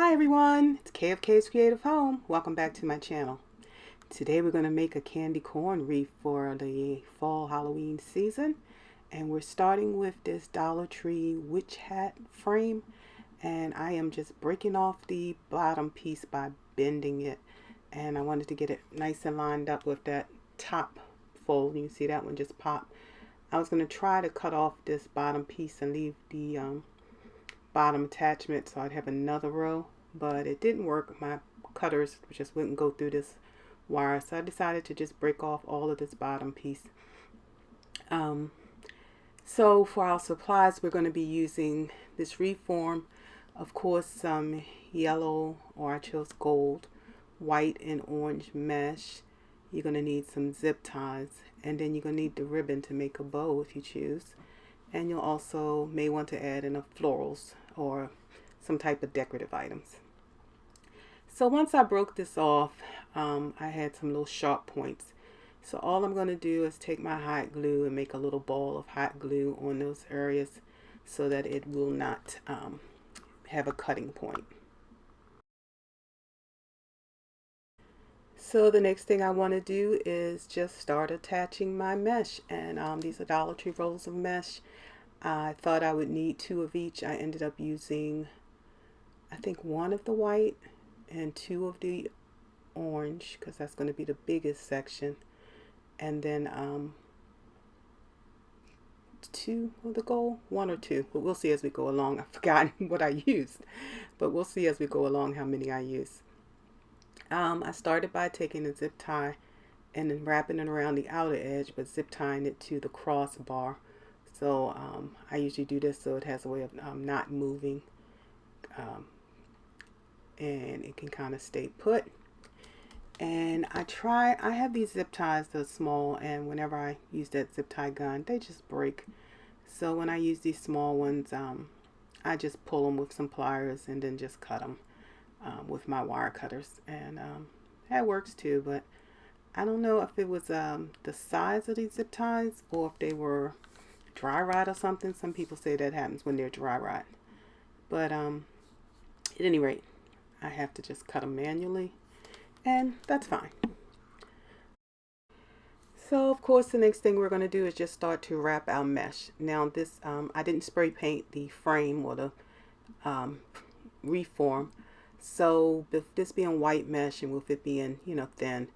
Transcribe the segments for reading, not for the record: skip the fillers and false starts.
Hi everyone, it's KFK's Creative Home. Welcome back to my channel. Today we're going to make a candy corn wreath for the fall Halloween season. And we're starting with this Dollar Tree witch hat frame. And I am just breaking off the bottom piece by bending it. And I wanted to get it nice and lined up with that top fold. You can see that one just popped. I was going to try to cut off this bottom piece and leave the bottom attachment so I'd have another row, but it didn't work. My cutters just wouldn't go through this wire, so I decided to just break off all of this bottom piece. So for our supplies, we're going to be using this wreath form, of course some yellow, or I chose gold, white and orange mesh. You're going to need some zip ties, and then you're going to need the ribbon to make a bow if you choose. And you'll also may want to add in a florals or some type of decorative items. So once I broke this off, I had some little sharp points. So all I'm going to do is take my hot glue and make a little ball of hot glue on those areas so that it will not have a cutting point. So the next thing I want to do is just start attaching my mesh, and these are Dollar Tree rolls of mesh. I thought I would need 2 of each. I ended up using, I think, 1 of the white and 2 of the orange, because that's going to be the biggest section, and then 2 of the gold, 1 or 2, but we'll see as we go along. I've forgotten what I used, but we'll see as we go along how many I use. I started by taking a zip tie and then wrapping it around the outer edge, but zip tying it to the crossbar. So I usually do this so it has a way of not moving, and it can kind of stay put. And I have these zip ties that are small, and whenever I use that zip tie gun, they just break. So when I use these small ones, I just pull them with some pliers and then just cut them with my wire cutters, and that works too. But I don't know if it was the size of these zip ties or if they were dry rot or something. Some people say that happens when they're dry rot, but at any rate, I have to just cut them manually, and that's fine. So of course the next thing we're going to do is just start to wrap our mesh. Now this I didn't spray paint the frame or the wreath form, so with this being white mesh and with it being, you know, thin,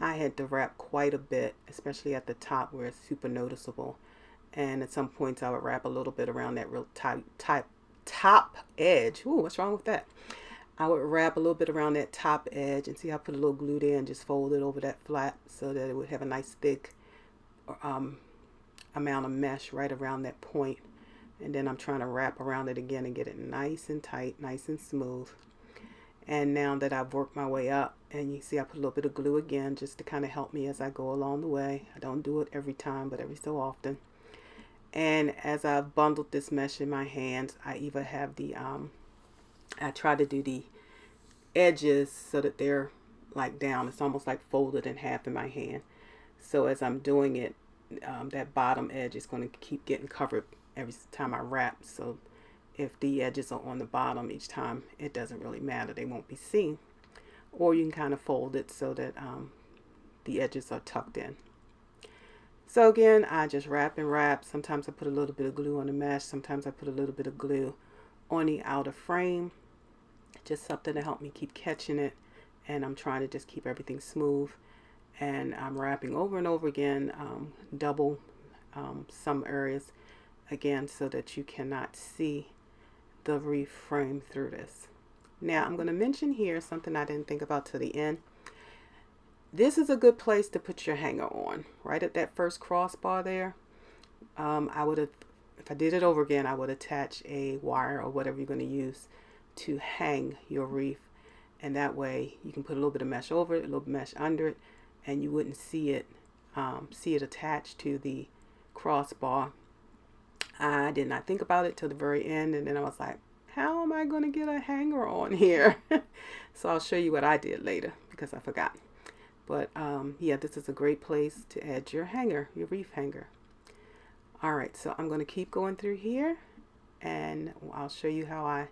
I had to wrap quite a bit, especially at the top where it's super noticeable. And at some points I would wrap a little bit around that real top edge. Ooh, what's wrong with that? I would wrap a little bit around that top edge, and see, I put a little glue there and just fold it over that flap so that it would have a nice thick amount of mesh right around that point. And then I'm trying to wrap around it again and get it nice and tight, nice and smooth. And now that I've worked my way up, and you see I put a little bit of glue again just to kind of help me as I go along the way. I don't do it every time, but every so often. And as I've bundled this mesh in my hands, I either have the, I try to do the edges so that they're like down. It's almost like folded in half in my hand. So as I'm doing it, that bottom edge is going to keep getting covered every time I wrap. So if the edges are on the bottom each time, it doesn't really matter. They won't be seen. Or you can kind of fold it so that the edges are tucked in. So again, I just wrap and wrap. Sometimes I put a little bit of glue on the mesh. Sometimes I put a little bit of glue on the outer frame. Just something to help me keep catching it. And I'm trying to just keep everything smooth. And I'm wrapping over and over again, double some areas again so that you cannot see the wreath frame through this. Now I'm going to mention here something I didn't think about till the end. This is a good place to put your hanger on, right at that first crossbar there. I would have, if I did it over again, I would attach a wire or whatever you're going to use to hang your wreath, and that way you can put a little bit of mesh over it, a little mesh under it, and you wouldn't see it attached to the crossbar. I did not think about it till the very end, and then I was like, how am I going to get a hanger on here? So I'll show you what I did later because I forgot. But yeah, this is a great place to add your hanger, your wreath hanger. All right, so I'm going to keep going through here, and I'll show you how I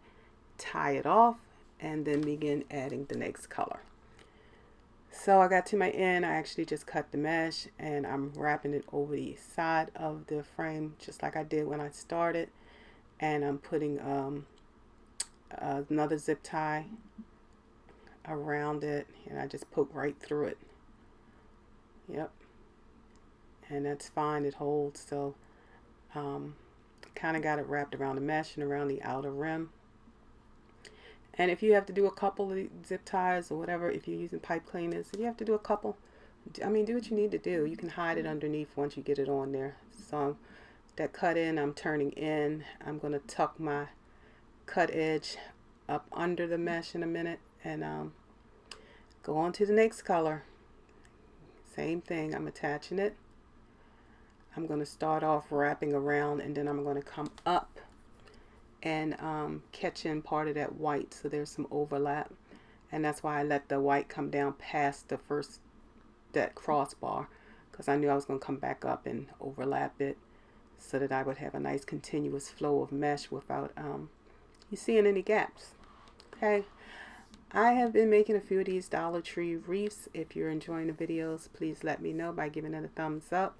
tie it off, and then begin adding the next color. So I got to my end. I actually just cut the mesh and I'm wrapping it over the side of the frame just like I did when I started, and I'm putting another zip tie around it, and I just poke right through it. Yep, and that's fine, it holds. So kind of got it wrapped around the mesh and around the outer rim. And if you have to do a couple of zip ties or whatever, if you're using pipe cleaners, if you have to do a couple, I mean, do what you need to do. You can hide it underneath once you get it on there. So that cut in, I'm turning in. I'm going to tuck my cut edge up under the mesh in a minute and go on to the next color. Same thing, I'm attaching it. I'm going to start off wrapping around, and then I'm going to come up and catch in part of that white, so there's some overlap, and that's why I let the white come down past the first, that crossbar, because I knew I was going to come back up and overlap it so that I would have a nice continuous flow of mesh without you seeing any gaps. Okay, I have been making a few of these Dollar Tree wreaths. If you're enjoying the videos, please let me know by giving it a thumbs up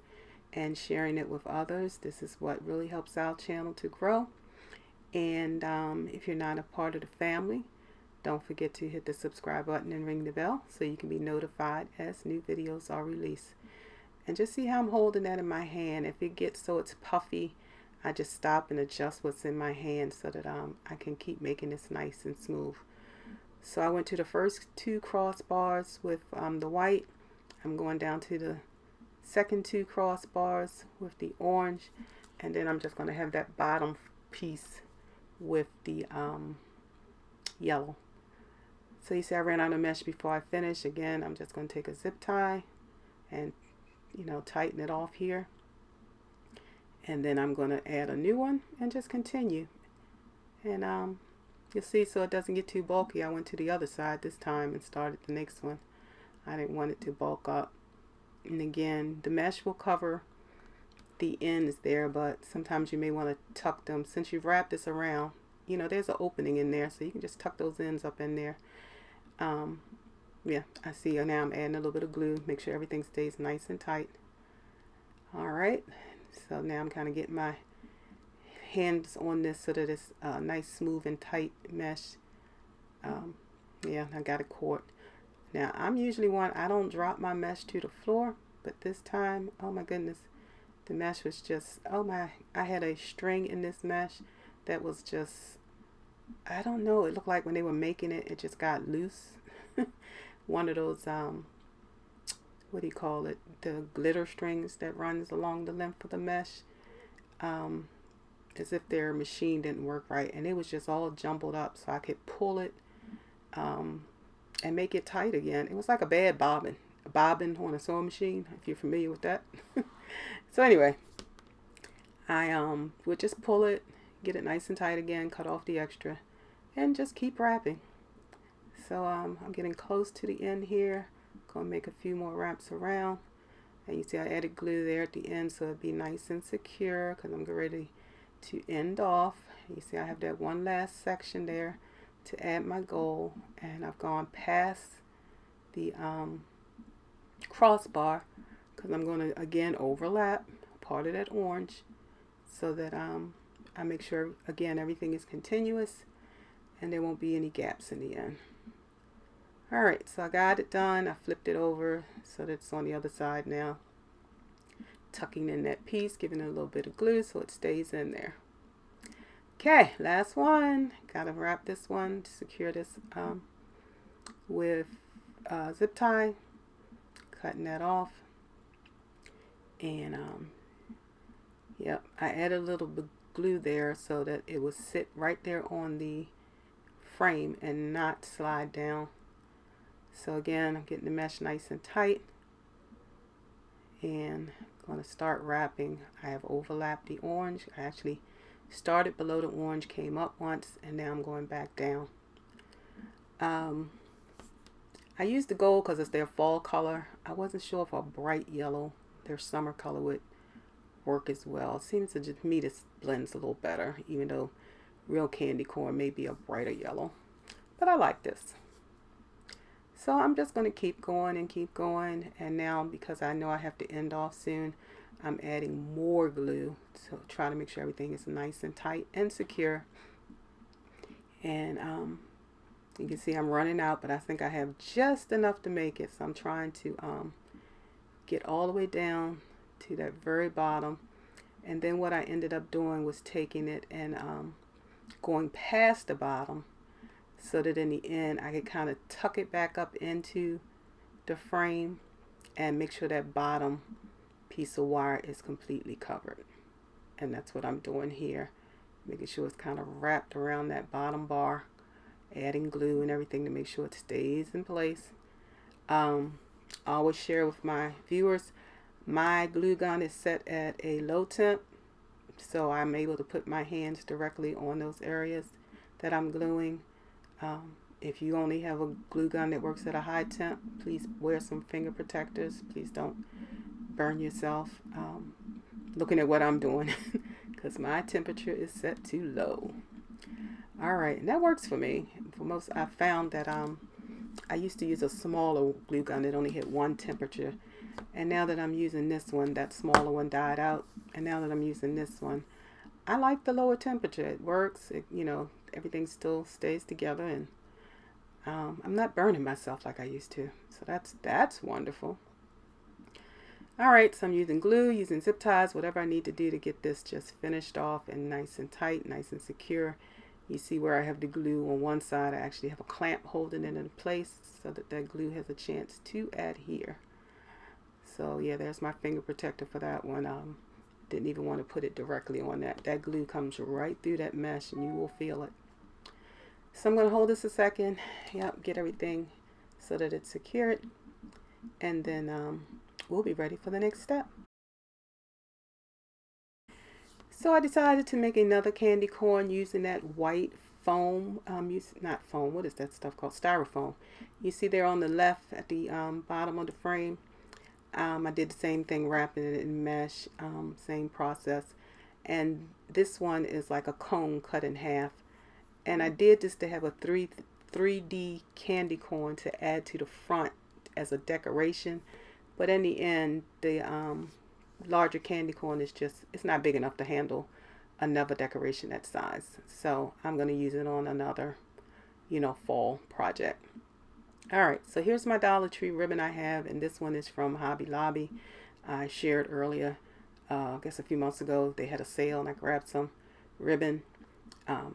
and sharing it with others. This is what really helps our channel to grow. And if you're not a part of the family, don't forget to hit the subscribe button and ring the bell so you can be notified as new videos are released. And just see how I'm holding that in my hand. If it gets so it's puffy, I just stop and adjust what's in my hand so that I can keep making this nice and smooth. So I went to the first two crossbars with the white. I'm going down to the second two crossbars with the orange, and then I'm just going to have that bottom piece with the yellow. So you see I ran out of mesh before I finish. Again, I'm just going to take a zip tie and, you know, tighten it off here, and then I'm going to add a new one and just continue. And you'll see, so it doesn't get too bulky, I went to the other side this time and started the next one. I didn't want it to bulk up. And again, the mesh will cover the ends there, but sometimes you may want to tuck them. Since you've wrapped this around, you know, there's an opening in there, so you can just tuck those ends up in there. Yeah, I see now I'm adding a little bit of glue, make sure everything stays nice and tight. Alright, so now I'm kind of getting my hands on this so that it's nice, smooth, and tight mesh. Yeah, I got it caught. Now, I'm usually one, I don't drop my mesh to the floor, but this time, oh my goodness, the mesh was just, oh my, I had a string in this mesh that was just, I don't know, it looked like when they were making it, it just got loose. One of those, what do you call it, the glitter strings that runs along the length of the mesh, as if their machine didn't work right, and it was just all jumbled up, so I could pull it and make it tight again. It was like a bad bobbin on a sewing machine, if you're familiar with that. So anyway, I would just pull it, get it nice and tight again, cut off the extra, and just keep wrapping. So I'm getting close to the end here. Gonna make a few more wraps around, and you see I added glue there at the end so it'd be nice and secure, because I'm getting ready to end off. You see I have that one last section there to add my gold, and I've gone past the crossbar because I'm going to again overlap part of that orange so that I make sure again everything is continuous and there won't be any gaps in the end. Alright, so I got it done. I flipped it over so that it's on the other side now. Tucking in that piece, giving it a little bit of glue so it stays in there. Okay, last one. Gotta wrap this one to secure this with zip tie. Cutting that off. And yep, I added a little bit of glue there so that it would sit right there on the frame and not slide down. So again, I'm getting the mesh nice and tight, and I'm going to start wrapping. I have overlapped the orange. I actually started below the orange, came up once, and now I'm going back down. I used the gold because it's their fall color. I wasn't sure if a bright yellow, their summer color, would work as well. It seems to just me this blends a little better, even though real candy corn may be a brighter yellow. but I like this. So I'm just going to keep going and keep going. And now, because I know I have to end off soon, I'm adding more glue to try to make sure everything is nice and tight and secure. And you can see I'm running out, but I think I have just enough to make it. So I'm trying to get all the way down to that very bottom. And then what I ended up doing was taking it and going past the bottom, so that in the end I could kind of tuck it back up into the frame and make sure that bottom piece of wire is completely covered. And that's what I'm doing here, making sure it's kind of wrapped around that bottom bar, adding glue and everything to make sure it stays in place. I always share with my viewers, my glue gun is set at a low temp, so I'm able to put my hands directly on those areas that I'm gluing. If you only have a glue gun that works at a high temp, please wear some finger protectors. Please don't burn yourself looking at what I'm doing, because my temperature is set too low. All right, and that works for me. For most, I found that I used to use a smaller glue gun that only hit one temperature, and now that I'm using this one, that smaller one died out, and now that I'm using this one, I like the lower temperature. It works. Everything still stays together, and I'm not burning myself like I used to. So that's wonderful. All right, so I'm using glue, using zip ties, whatever I need to do to get this just finished off and nice and tight, nice and secure. You see where I have the glue on one side, I actually have a clamp holding it in place so that that glue has a chance to adhere. So yeah, there's my finger protector for that one. Didn't even want to put it directly on that. That glue comes right through that mesh and you will feel it. So I'm going to hold this a second. Yep, get everything so that it's secured. And then we'll be ready for the next step. So I decided to make another candy corn using that white foam. Not foam, what is that stuff called? Styrofoam. You see there on the left at the bottom of the frame. I did the same thing, wrapping it in mesh, same process. And this one is like a cone cut in half. And I did this to have a 3D candy corn to add to the front as a decoration. But in the end, the larger candy corn is it's not big enough to handle another decoration that size. So I'm going to use it on another, fall project. All right, so here's my Dollar Tree ribbon I have, and this one is from Hobby Lobby. I shared earlier, I guess a few months ago, they had a sale and I grabbed some ribbon.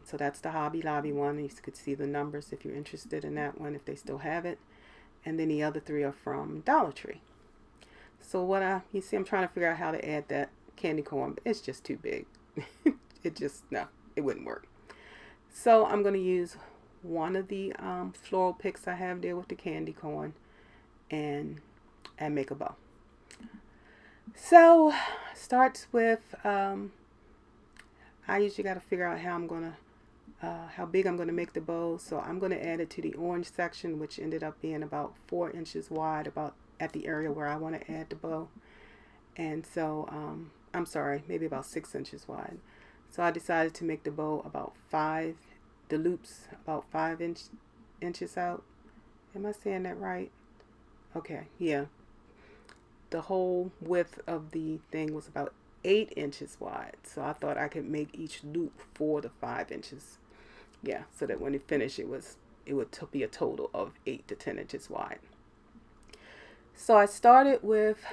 So that's the Hobby Lobby one. You could see the numbers if you're interested in that one, if they still have it. And then the other three are from Dollar Tree. So you see, I'm trying to figure out how to add that candy corn, but it's just too big. It wouldn't work. So I'm going to use one of the floral picks I have there with the candy corn and make a bow. So starts with I usually got to figure out how big I'm going to make the bow. So I'm going to add it to the orange section, which ended up being about 4 inches wide, about at the area where I want to add the bow. And so I'm sorry, maybe about 6 inches wide. So I decided to make the bow about the loops about 5 inches out. Am I saying that right? Okay, yeah. The whole width of the thing was about 8 inches wide. So I thought I could make each loop 4 to 5 inches. Yeah, so that when it finished, it would be a total of 8 to 10 inches wide. So I started with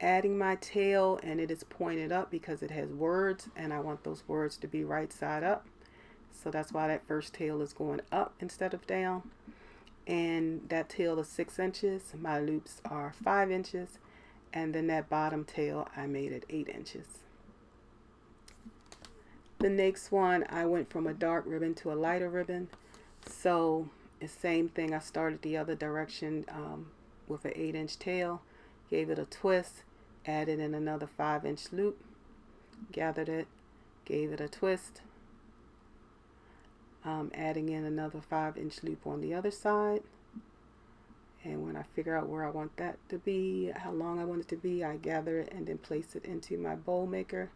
adding my tail, and it is pointed up because it has words, and I want those words to be right side up. So that's why that first tail is going up instead of down. And that tail is 6 inches. My loops are 5 inches. And then that bottom tail, I made it 8 inches. The next one, I went from a dark ribbon to a lighter ribbon. So the same thing, I started the other direction with an 8-inch tail, gave it a twist, added in another 5-inch loop, gathered it, gave it a twist, adding in another 5-inch loop on the other side. And when I figure out where I want that to be, how long I want it to be, I gather it and then place it into my bowl maker.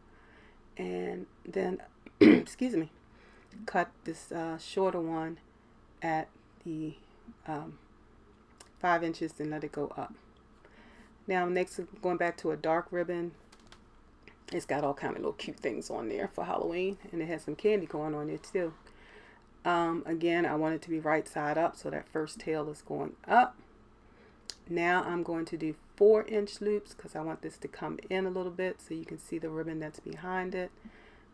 And then, excuse me, cut this shorter one at the 5 inches and let it go up. Now next, going back to a dark ribbon. It's got all kind of little cute things on there for Halloween, and it has some candy corn on there too. Again, I want it to be right side up, so that first tail is going up. Now I'm going to do 4-inch loops because I want this to come in a little bit so you can see the ribbon that's behind it.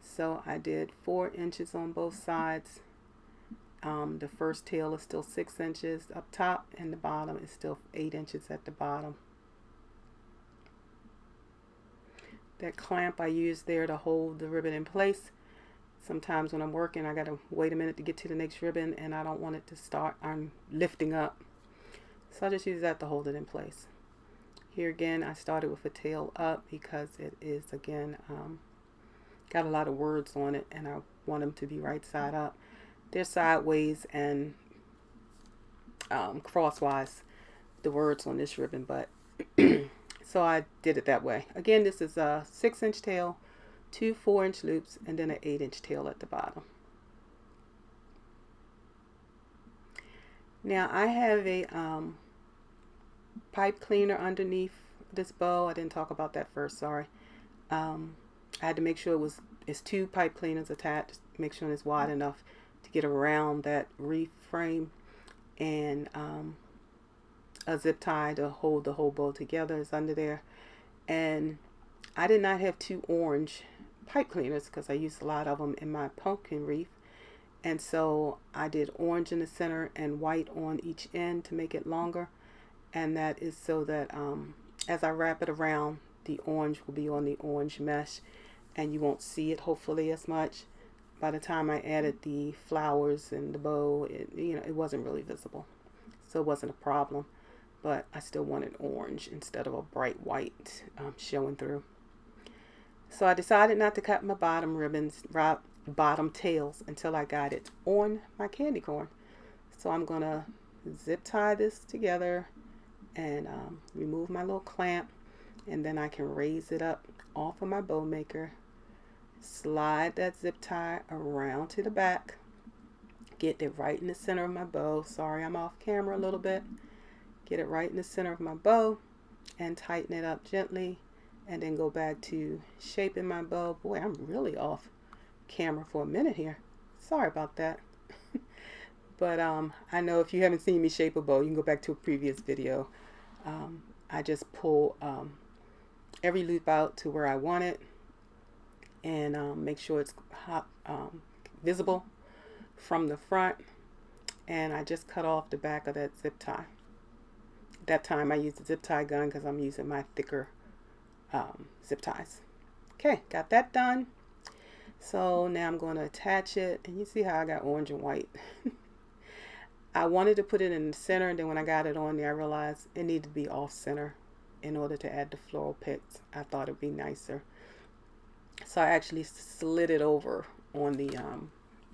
So I did 4 inches on both sides. The first tail is still 6 inches up top, and the bottom is still 8 inches at the bottom. That clamp I use there to hold the ribbon in place. Sometimes when I'm working, I gotta wait a minute to get to the next ribbon, and I don't want it to start lifting up. So I just use that to hold it in place. Here again, I started with a tail up because it is, again, got a lot of words on it, and I want them to be right side up. They're sideways and crosswise, the words on this ribbon, but so I did it that way. Again, this is a 6-inch tail, 2 4-inch loops, and then an 8-inch tail at the bottom. Now I have a pipe cleaner underneath this bow. I didn't talk about that first, sorry. I had to make sure it's 2 pipe cleaners attached, make sure it's wide enough to get around that wreath frame, and a zip tie to hold the whole bow together is under there. And I did not have 2 orange pipe cleaners because I used a lot of them in my pumpkin wreath, and so I did orange in the center and white on each end to make it longer, and that is so that as I wrap it around, the orange will be on the orange mesh and you won't see it hopefully as much. By the time I added the flowers and the bow, it wasn't really visible, so it wasn't a problem. But I still wanted orange instead of a bright white showing through. So I decided not to cut my bottom ribbons, bottom tails, until I got it on my candy corn. So I'm going to zip tie this together and remove my little clamp, and then I can raise it up off of my bow maker, slide that zip tie around to the back, get it right in the center of my bow. Sorry, I'm off camera a little bit. Get it right in the center of my bow and tighten it up gently, and then go back to shaping my bow. Boy, I'm really off camera for a minute here. Sorry about that. But I know if you haven't seen me shape a bow, you can go back to a previous video. I just pull every loop out to where I want it, and make sure it's visible from the front, and I just cut off the back of that zip tie. That time I used a zip tie gun because I'm using my thicker zip ties. Okay, got that done. So now I'm going to attach it, and you see how I got orange and white. I wanted to put it in the center, and then when I got it on there, I realized it needed to be off center in order to add the floral picks. I thought it'd be nicer, so I actually slid it over on the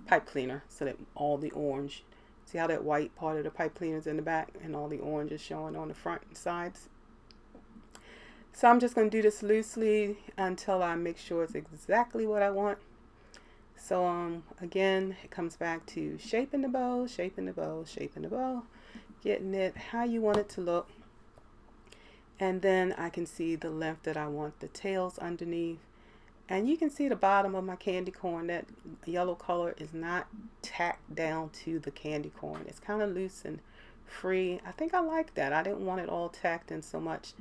pipe cleaner so that all the orange, see how that white part of the pipe cleaner is in the back and all the orange is showing on the front and sides. So I'm just going to do this loosely until I make sure it's exactly what I want. So again, it comes back to shaping the bow, shaping the bow, shaping the bow, getting it how you want it to look. And then I can see the length that I want the tails underneath. And you can see the bottom of my candy corn. That yellow color is not tacked down to the candy corn. It's kind of loose and free. I think I like that. I didn't want it all tacked in so much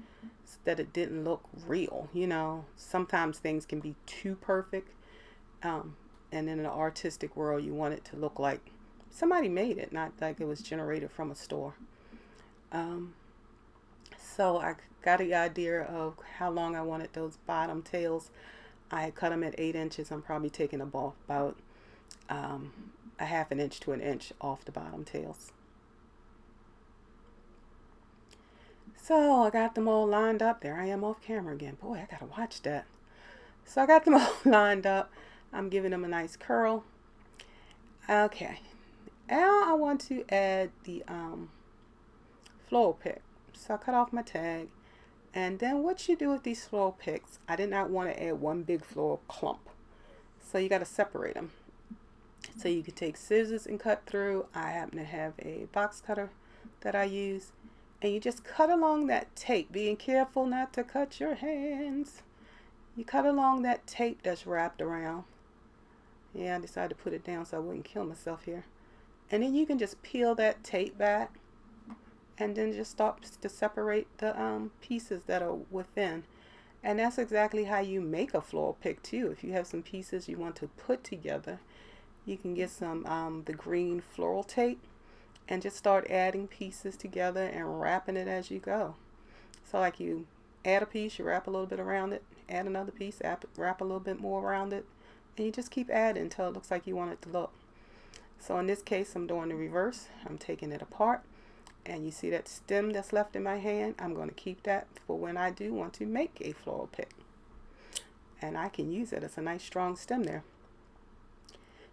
that it didn't look real. You know, sometimes things can be too perfect. And in the artistic world, you want it to look like somebody made it, not like it was generated from a store. So I got the idea of how long I wanted those bottom tails. I cut them at 8 inches. I'm probably taking about a ½ inch to an inch off the bottom tails. So I got them all lined up. There I am off camera again. Boy, I gotta watch that. So I got them all lined up. I'm giving them a nice curl. Okay, now I want to add the floral pick. So I cut off my tag, and then what you do with these floral picks, I did not want to add one big floral clump, so you got to separate them. So you can take scissors and cut through. I happen to have a box cutter that I use. And you just cut along that tape, being careful not to cut your hands. You cut along that tape that's wrapped around. Yeah, I decided to put it down so I wouldn't kill myself here. And then you can just peel that tape back and then just start to separate the pieces that are within. And that's exactly how you make a floral pick too. If you have some pieces you want to put together, you can get some the green floral tape and just start adding pieces together and wrapping it as you go. So like you add a piece, you wrap a little bit around it, add another piece, wrap a little bit more around it, and you just keep adding until it looks like you want it to look. So in this case, I'm doing the reverse. I'm taking it apart, and you see that stem that's left in my hand. I'm going to keep that for when I do want to make a floral pick, and I can use it. It's a nice strong stem there.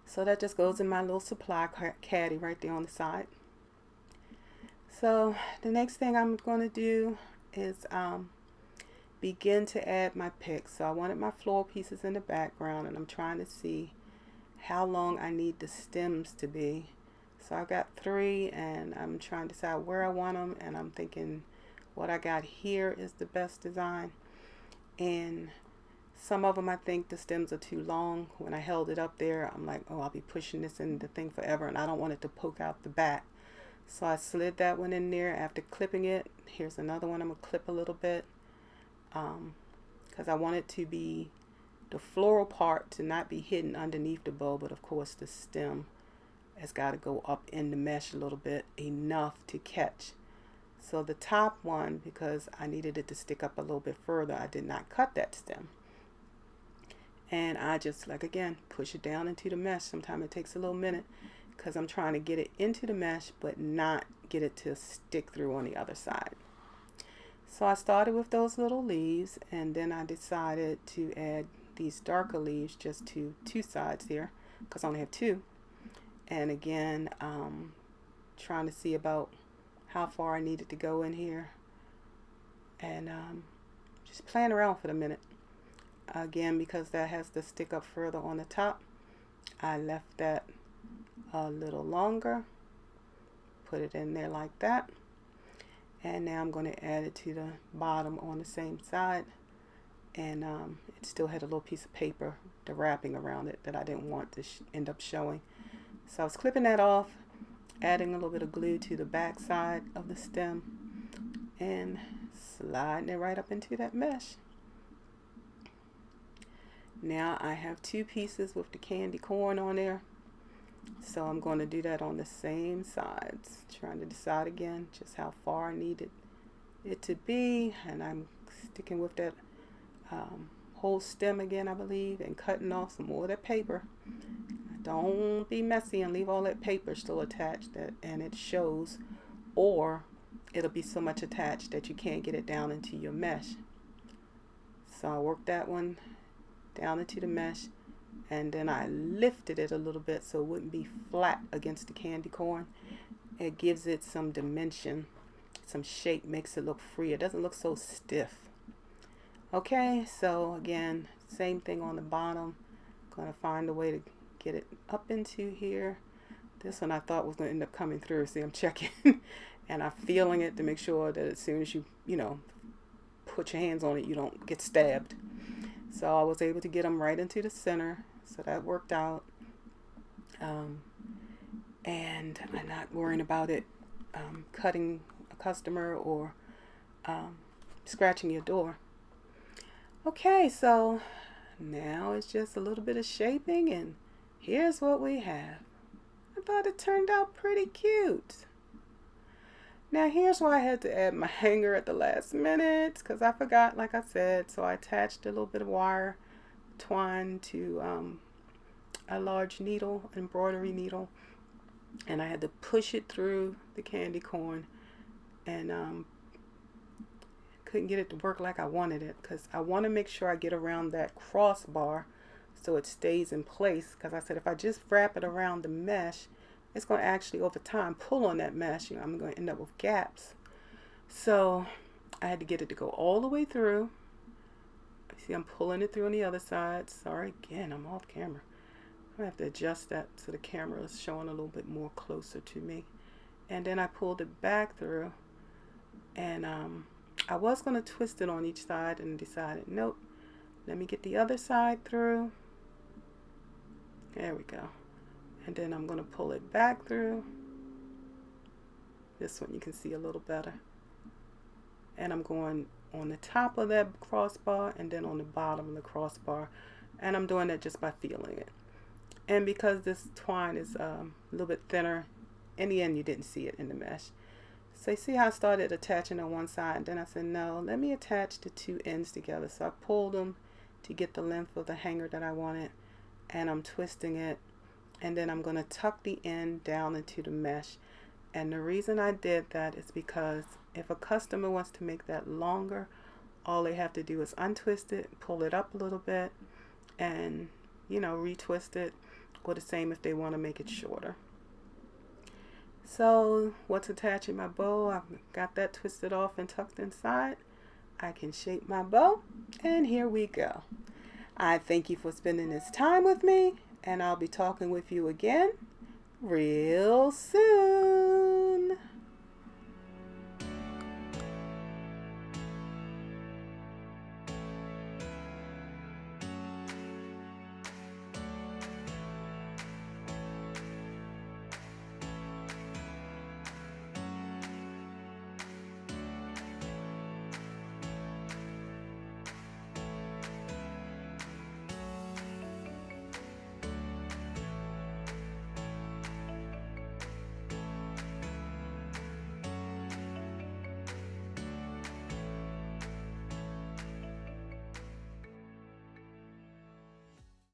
So that just goes in my little supply caddy right there on the side. So the next thing I'm going to do is begin to add my picks. So I wanted my floral pieces in the background, and I'm trying to see how long I need the stems to be. So I got 3, and I'm trying to decide where I want them, and I'm thinking what I got here is the best design. And some of them I think the stems are too long. When I held it up there, I'm like, oh, I'll be pushing this in the thing forever, and I don't want it to poke out the back. So I slid that one in there after clipping it. Here's another one I'm going to clip a little bit because I want it to be the floral part to not be hidden underneath the bow, but of course the stem has got to go up in the mesh a little bit, enough to catch. So the top one, because I needed it to stick up a little bit further, I did not cut that stem. And I just, like again, push it down into the mesh. Sometimes it takes a little minute because I'm trying to get it into the mesh but not get it to stick through on the other side. So I started with those little leaves, and then I decided to add these darker leaves just to 2 sides here because I only have 2. And again, trying to see about how far I needed to go in here, and just playing around for a minute. Again, because that has to stick up further on the top, I left that a little longer, put it in there like that, and now I'm going to add it to the bottom on the same side. And it still had a little piece of paper, the wrapping around it, that I didn't want to end up showing. So I was clipping that off, adding a little bit of glue to the back side of the stem, and sliding it right up into that mesh. Now I have 2 pieces with the candy corn on there, so I'm going to do that on the same sides, trying to decide again just how far I needed it to be. And I'm sticking with that whole stem again, I believe, and cutting off some more of that paper. Don't be messy and leave all that paper still attached, and it shows, or it'll be so much attached that you can't get it down into your mesh. So I worked that one down into the mesh, and then I lifted it a little bit so it wouldn't be flat against the candy corn. It gives it some dimension, some shape, makes it look free. It doesn't look so stiff. Okay, so again, same thing on the bottom. Gonna find a way to get it up into here. This one I thought was gonna end up coming through. See, I'm checking and I'm feeling it to make sure that as soon as you put your hands on it, you don't get stabbed. So I was able to get them right into the center, so that worked out. And I'm not worrying about it cutting a customer or scratching your door. Okay, so now it's just a little bit of shaping, and here's what we have. I thought it turned out pretty cute. Now here's why I had to add my hanger at the last minute, because I forgot, like I said. So I attached a little bit of wire twine to a large needle, embroidery needle, and I had to push it through the candy corn, and couldn't get it to work like I wanted it, because I want to make sure I get around that crossbar so it stays in place. Because I said if I just wrap it around the mesh, it's going to actually over time pull on that mesh. I'm going to end up with gaps. So I had to get it to go all the way through. See, I'm pulling it through on the other side. Sorry again, I'm off camera. I have to adjust that so the camera is showing a little bit more closer to me. And then I pulled it back through, and I was going to twist it on each side and decided, nope, let me get the other side through. There we go. And then I'm going to pull it back through. This one you can see a little better. And I'm going on the top of that crossbar and then on the bottom of the crossbar. And I'm doing that just by feeling it. And because this twine is a little bit thinner, in the end you didn't see it in the mesh. So you see how I started attaching on one side, and then I said, no, let me attach the two ends together. So I pulled them to get the length of the hanger that I wanted, and I'm twisting it, and then I'm going to tuck the end down into the mesh. And the reason I did that is because if a customer wants to make that longer, all they have to do is untwist it, pull it up a little bit, and retwist it, or the same if they want to make it shorter. So what's attaching my bow? I've got that twisted off and tucked inside. I can shape my bow, and here we go. I thank you for spending this time with me, and I'll be talking with you again real soon.